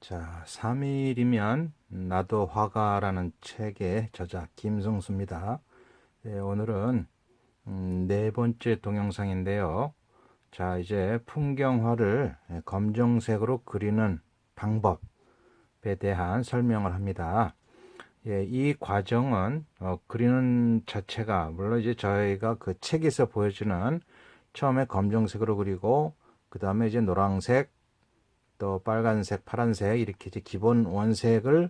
자, 3일이면 나도 화가라는 책의 저자 김성수입니다. 오늘은 네 번째 동영상인데요. 자, 이제 풍경화를 검정색으로 그리는 방법에 대한 설명을 합니다. 이 과정은 그리는 자체가 물론 이제 저희가 그 책에서 보여주는 처음에 검정색으로 그리고 그 다음에 이제 노란색 또 빨간색, 파란색 이렇게 이제 기본 원색을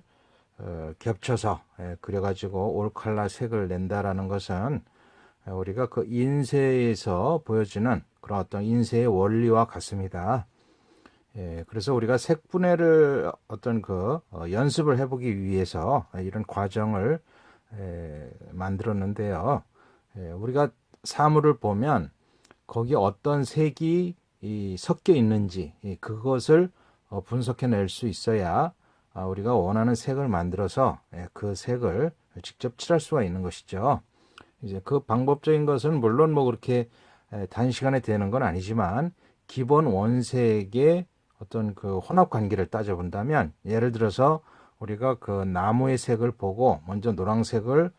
겹쳐서 그려가지고 올 컬러 색을 낸다라는 것은 우리가 그 인쇄에서 보여주는 그런 어떤 인쇄의 원리와 같습니다. 그래서 우리가 색분해를 어떤 그 연습을 해보기 위해서 이런 과정을 만들었는데요. 우리가 사물을 보면 거기에 어떤 색이 섞여 있는지 그것을 분석해낼 수 있어야 우리가 원하는 색을 만들어서 그 색을 직접 칠할 수가 있는 것이죠. 이제 그 방법적인 것은 물론 뭐 그렇게 단시간에 되는 건 아니지만 기본 원색의 어떤 그 혼합 관계를 따져본다면 예를 들어서 우리가 그 나무의 색을 보고 먼저 노란색을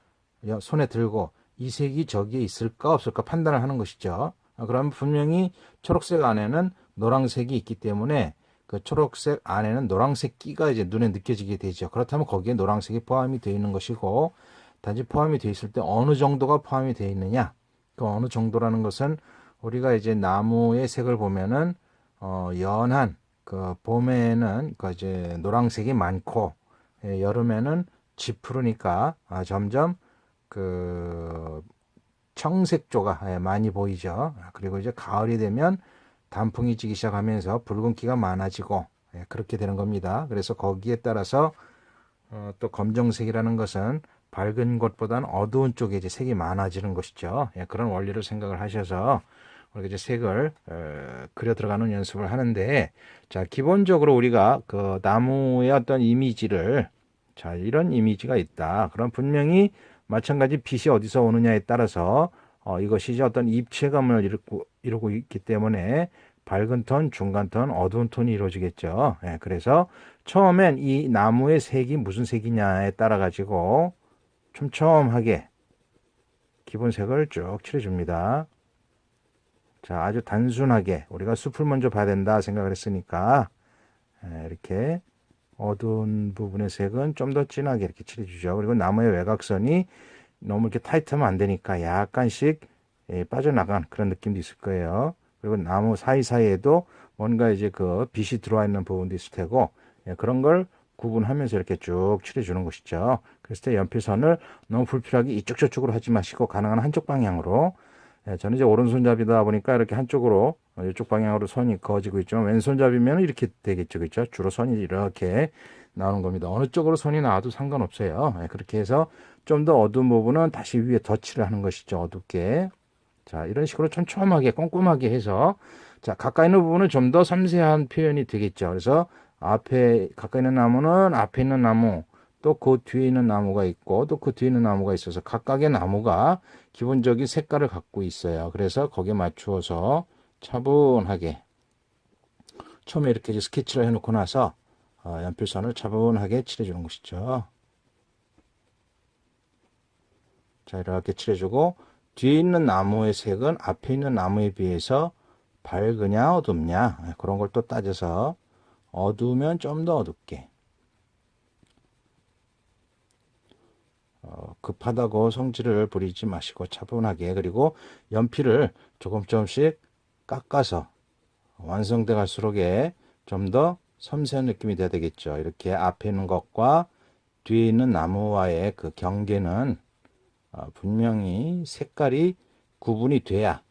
손에 들고 이 색이 저기에 있을까 없을까 판단을 하는 것이죠. 그러면 분명히 초록색 안에는 노란색이 있기 때문에 그 초록색 안에는 노란색 끼가 이제 눈에 느껴지게 되죠. 그렇다면 거기에 노란색이 포함이 되어 있는 것이고 단지 포함이 되어 있을 때 어느 정도가 포함이 되어 있느냐 그 어느 정도라는 것은 우리가 이제 나무의 색을 보면은 연한 그 봄에는 그 이제 노란색이 많고 여름에는 짙푸르니까 점점 그 청색조가 많이 보이죠. 그리고 이제 가을이 되면 단풍이 지기 시작하면서 붉은기가 많아지고 그렇게 되는 겁니다. 그래서 거기에 따라서 또 검정색이라는 것은 밝은 곳보다는 어두운 쪽에 이제 색이 많아지는 것이죠. 그런 원리를 생각을 하셔서 우리가 이제 색을 그려 들어가는 연습을 하는데, 자, 기본적으로 우리가 그 나무의 어떤 이미지를, 자, 이런 이미지가 있다. 그럼 분명히 마찬가지 빛이 어디서 오느냐에 따라서 이것이 이제 어떤 입체감을 이루고 있기 때문에 밝은 톤, 중간 톤, 어두운 톤이 이루어지겠죠. 그래서 처음엔 이 나무의 색이 무슨 색이냐에 따라 가지고 촘촘하게 기본색을 쭉 칠해줍니다. 자, 아주 단순하게 우리가 숲을 먼저 봐야 된다 생각을 했으니까 이렇게 어두운 부분의 색은 좀 더 진하게 이렇게 칠해주죠. 그리고 나무의 외곽선이 너무 이렇게 타이트하면 안 되니까 약간씩 빠져나간 그런 느낌도 있을 거예요. 그리고 나무 사이사이에도 뭔가 이제 그 빛이 들어와 있는 부분도 있을 테고 그런 걸 구분하면서 이렇게 쭉 칠해주는 것이죠. 그랬을 때 연필선을 너무 불필요하게 이쪽 저쪽으로 하지 마시고 가능한 한쪽 방향으로 저는 이제 오른손잡이다 보니까 이렇게 한쪽으로 이쪽 방향으로 선이 그어지고 있지만 왼손잡이면 이렇게 되겠죠. 그렇죠? 주로 선이 이렇게 나오는 겁니다. 어느 쪽으로 선이 나와도 상관없어요. 그렇게 해서 좀 더 어두운 부분은 다시 위에 덧칠을 하는 것이죠. 어둡게. 자, 이런 식으로 촘촘하게 꼼꼼하게 해서 자, 가까이 있는 부분은 좀 더 섬세한 표현이 되겠죠. 그래서 앞에 가까이 있는 나무는 앞에 있는 나무 또 그 뒤에 있는 나무가 있고 또 그 뒤에 있는 나무가 있어서 각각의 나무가 기본적인 색깔을 갖고 있어요. 그래서 거기에 맞추어서 차분하게 처음에 이렇게 이제 스케치를 해놓고 나서 연필선을 차분하게 칠해주는 것이죠. 자, 이렇게 칠해주고 뒤에 있는 나무의 색은 앞에 있는 나무에 비해서 밝으냐 어둡냐 그런 걸 또 따져서 어두우면 좀 더 어둡게 급하다고 성질을 부리지 마시고 차분하게 그리고 연필을 조금씩 깎아서 완성돼 갈수록에 좀 더 섬세한 느낌이 돼야 되겠죠. 이렇게 앞에 있는 것과 뒤에 있는 나무와의 그 경계는 분명히 색깔이 구분이 돼야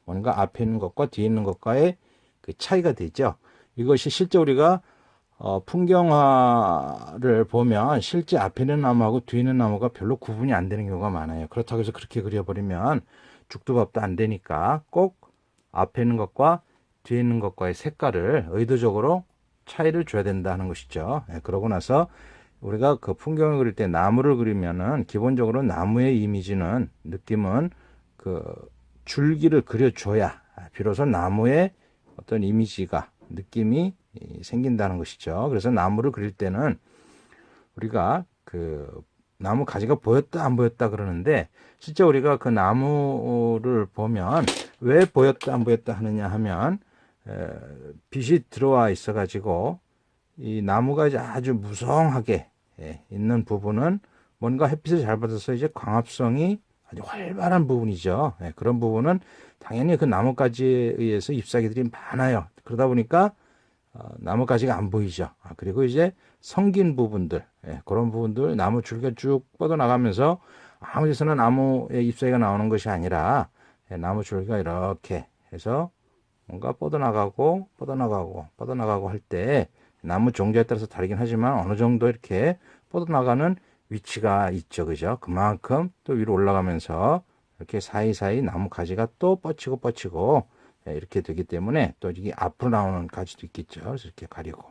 뭔가 앞에 있는 것과 뒤에 있는 것과의 그 차이가 되죠. 이것이 실제 우리가 풍경화를 보면 실제 앞에 있는 나무하고 뒤에 있는 나무가 별로 구분이 안 되는 경우가 많아요. 그렇다고 해서 그렇게 그려버리면 죽도 밥도 안 되니까 꼭 앞에 있는 것과 뒤에 있는 것과의 색깔을 의도적으로 차이를 줘야 된다는 것이죠. 그러고 나서 우리가 그 풍경을 그릴 때 나무를 그리면은 기본적으로 나무의 이미지는 느낌은 그 줄기를 그려줘야 비로소 나무의 어떤 이미지가 느낌이 생긴다는 것이죠. 그래서 나무를 그릴 때는 우리가 그 나무 가지가 보였다 안 보였다 그러는데, 실제 우리가 그 나무를 보면 왜 보였다 안 보였다 하느냐 하면, 빛이 들어와 있어 가지고 이 나무가 이제 아주 무성하게 있는 부분은 뭔가 햇빛을 잘 받아서 이제 광합성이 아주 활발한 부분이죠. 그런 부분은 당연히 그 나뭇가지에 의해서 잎사귀들이 많아요. 그러다 보니까 나뭇가지가 안 보이죠. 그리고 이제 성긴 부분들, 그런 부분들 나무 줄기가 쭉 뻗어나가면서 아무 데서나 나무의 잎사귀가 나오는 것이 아니라, 나무 줄기가 이렇게 해서 뭔가 뻗어나가고 할 때 나무 종자에 따라서 다르긴 하지만 어느 정도 이렇게 뻗어나가는 위치가 있죠. 그죠? 그만큼 또 위로 올라가면서 이렇게 사이사이 나무 가지가 또 뻗치고 이렇게 되기 때문에, 또 이게 앞으로 나오는 가지도 있겠죠. 그래서 이렇게 가리고.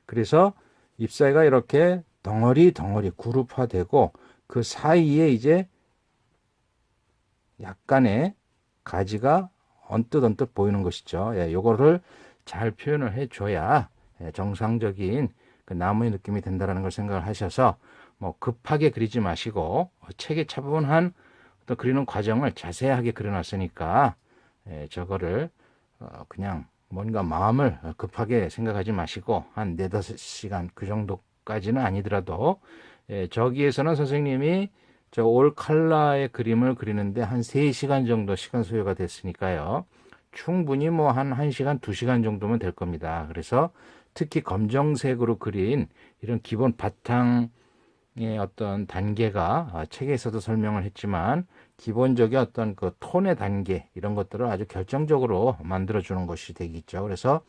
그래서 잎사귀가 이렇게 덩어리 그룹화되고 그 사이에 이제 약간의 가지가 언뜻 보이는 것이죠. 요거를 잘 표현을 해줘야 정상적인 그 나무의 느낌이 된다라는 걸 생각을 하셔서, 뭐 급하게 그리지 마시고 책에 차분한 어떤 그리는 과정을 자세하게 그려놨으니까, 저거를 그냥 뭔가 마음을 급하게 생각하지 마시고 한 4-5시간 그 정도까지는 아니더라도, 저기에서는 선생님이 저 올 컬러의 그림을 그리는데 한 3시간 정도 시간 소요가 됐으니까요. 충분히 뭐 한 1시간, 2시간 정도면 될 겁니다. 그래서 특히 검정색으로 그린 이런 기본 바탕의 어떤 단계가 책에서도 설명을 했지만, 기본적인 어떤 그 톤의 단계, 이런 것들을 아주 결정적으로 만들어주는 것이 되겠죠. 그래서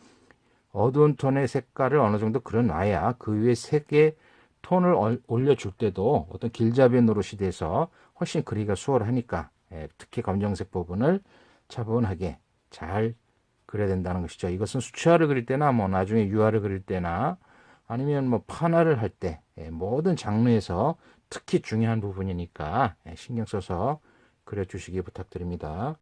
어두운 톤의 색깔을 어느 정도 그려놔야 그 위에 색의 톤을 올려줄 때도 어떤 길잡이 노릇이 돼서 훨씬 그리기가 수월하니까, 특히 검정색 부분을 차분하게 잘 그려야 된다는 것이죠. 이것은 수채화를 그릴 때나 뭐 나중에 유화를 그릴 때나 아니면 뭐 판화를 할 때, 모든 장르에서 특히 중요한 부분이니까 신경 써서 그려주시기 부탁드립니다.